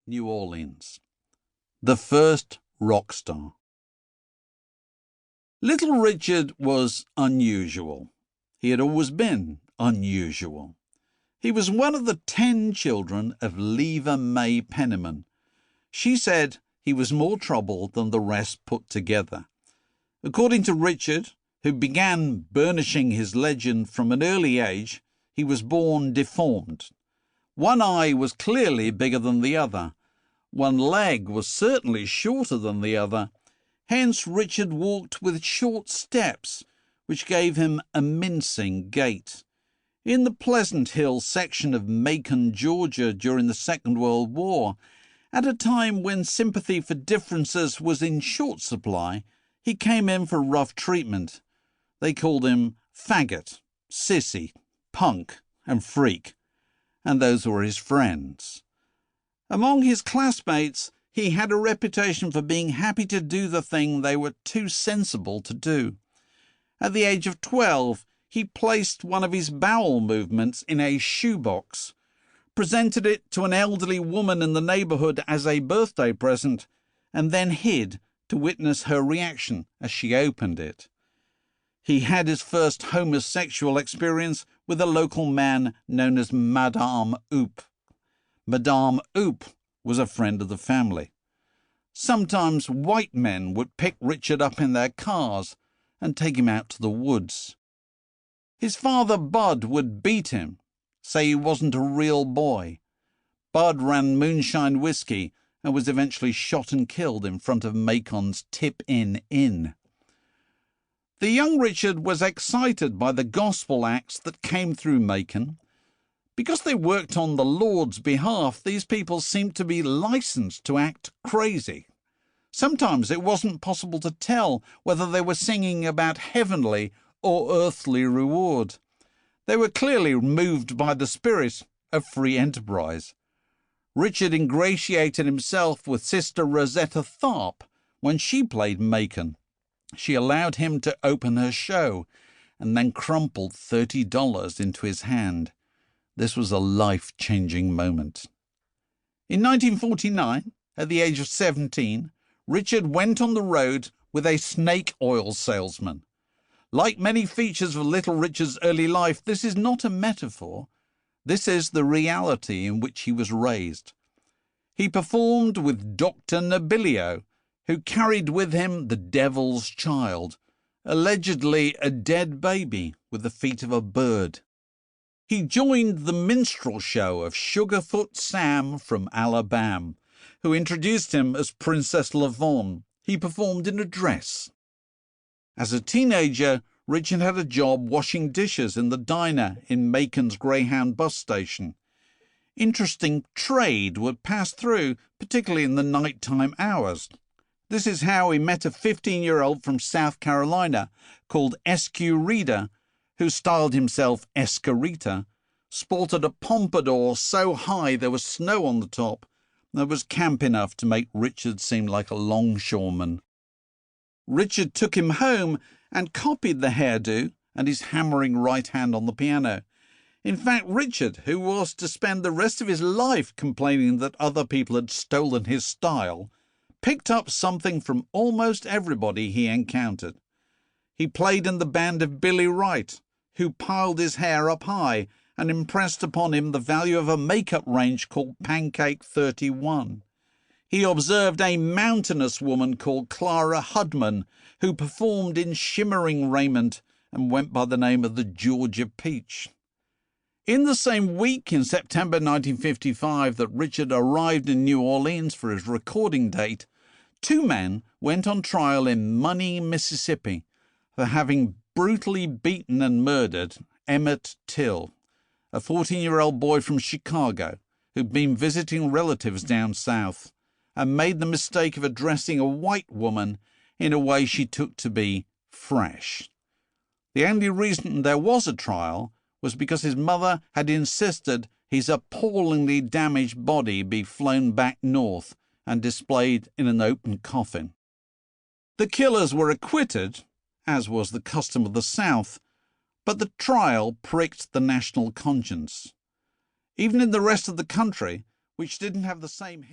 New Orleans. The first rock star. Little Richard was unusual. He had always been unusual. He was one of the 10 children of Leva May Penniman. She said he was more trouble than the rest put together. According to Richard, who began burnishing his legend from an early age, he was born deformed. One eye was clearly bigger than the other. One leg was certainly shorter than the other. Hence Richard walked with short steps, which gave him a mincing gait. In the Pleasant Hill section of Macon, Georgia, during the Second World War, at a time when sympathy for differences was in short supply, he came in for rough treatment. They called him faggot, sissy, punk, and freak, and those were his friends. Among his classmates, he had a reputation for being happy to do the thing they were too sensible to do. At the age of 12, he placed one of his bowel movements in a shoebox, presented it to an elderly woman in the neighborhood as a birthday present, and then hid to witness her reaction as she opened it. He had his first homosexual experience with a local man known as Madame Oop. Madame Oop was a friend of the family. Sometimes white men would pick Richard up in their cars and take him out to the woods. His father, Bud, would beat him, say he wasn't a real boy. Bud ran moonshine whiskey and was eventually shot and killed in front of Macon's Tip-In Inn. The young Richard was excited by the gospel acts that came through Macon. Because they worked on the Lord's behalf, these people seemed to be licensed to act crazy. Sometimes it wasn't possible to tell whether they were singing about heavenly or earthly reward. They were clearly moved by the spirit of free enterprise. Richard ingratiated himself with Sister Rosetta Tharpe when she played Macon. She allowed him to open her show and then crumpled $30 into his hand. This was a life-changing moment. In 1949, at the age of 17, Richard went on the road with a snake oil salesman. Like many features of Little Richard's early life, this is not a metaphor. This is the reality in which he was raised. He performed with Dr. Nobilio, who carried with him the devil's child, allegedly a dead baby with the feet of a bird. He joined the minstrel show of Sugarfoot Sam from Alabama, who introduced him as Princess Lavon. He performed in a dress. As a teenager, Richard had a job washing dishes in the diner in Macon's Greyhound bus station. Interesting trade would pass through, particularly in the nighttime hours. This is how he met a 15-year-old from South Carolina called S.Q. Reeder, who styled himself Escarita, sported a pompadour so high there was snow on the top, and was camp enough to make Richard seem like a longshoreman. Richard took him home and copied the hairdo and his hammering right hand on the piano. In fact, Richard, who was to spend the rest of his life complaining that other people had stolen his style, picked up something from almost everybody he encountered. He played in the band of Billy Wright, who piled his hair up high and impressed upon him the value of a makeup range called Pancake 31. He observed a mountainous woman called Clara Hudman, who performed in shimmering raiment and went by the name of the Georgia Peach. In the same week, in September 1955, that Richard arrived in New Orleans for his recording date, 2 men went on trial in Money, Mississippi, for having brutally beaten and murdered Emmett Till, a 14-year-old boy from Chicago who'd been visiting relatives down south and made the mistake of addressing a white woman in a way she took to be fresh. The only reason there was a trial was because his mother had insisted his appallingly damaged body be flown back north and displayed in an open coffin. The killers were acquitted, as was the custom of the South, but the trial pricked the national conscience. Even in the rest of the country, which didn't have the same history.